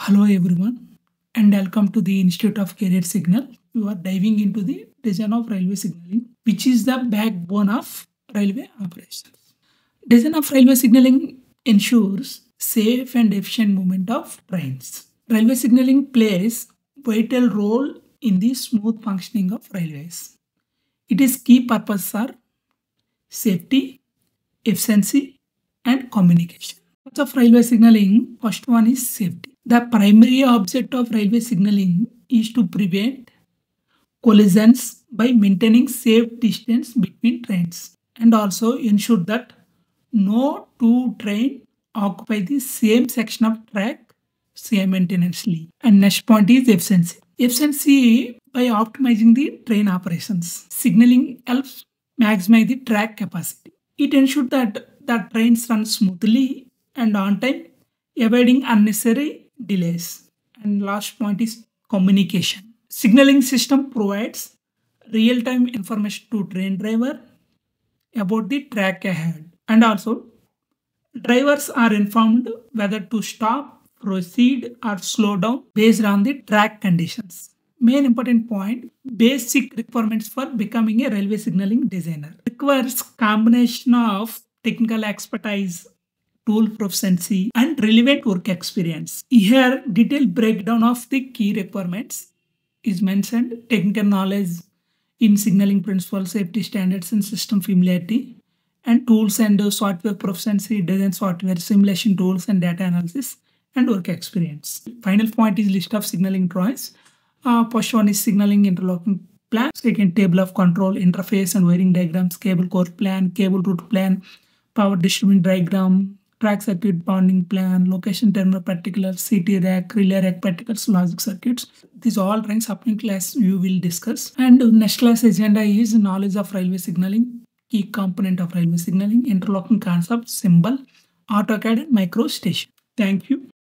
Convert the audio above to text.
Hello everyone and welcome to the Institute of Career Signal. We are diving into the design of railway signaling, which is the backbone of railway operations. Design of railway signaling ensures safe and efficient movement of trains. Railway signaling plays vital role in the smooth functioning of railways. Its key purposes are safety, efficiency, and communication. Of railway signaling, first one is safety. The primary object of railway signaling is to prevent collisions by maintaining safe distance between trains and also ensure that no two trains occupy the same section of track simultaneously. And next point is efficiency. Efficiency by optimizing the train operations. Signaling helps maximize the track capacity. It ensures that the trains run smoothly and on time, avoiding unnecessary delays. And last point is communication. Signaling system provides real-time information to train driver about the track ahead, and also drivers are informed whether to stop, proceed or slow down based on the track conditions. Main important point, basic requirements for becoming a railway signaling designer. Requires combination of technical expertise, tool proficiency and relevant work experience. Here, detailed breakdown of the key requirements is mentioned. Technical knowledge in signaling principles, safety standards and system familiarity, and tools and software proficiency, design software, simulation tools and data analysis and work experience. Final point is list of signaling drawings. First one is signaling interlocking plan. Second, table of control, interface and wiring diagrams, cable core plan, cable route plan, power distribution diagram, track circuit bonding plan, location terminal particulars, CT rack, relay rack particulars, logic circuits. These all drawings upcoming class you will discuss. And next class agenda is knowledge of railway signaling, key component of railway signaling, interlocking concept, symbol, AutoCAD and MicroStation. Thank you.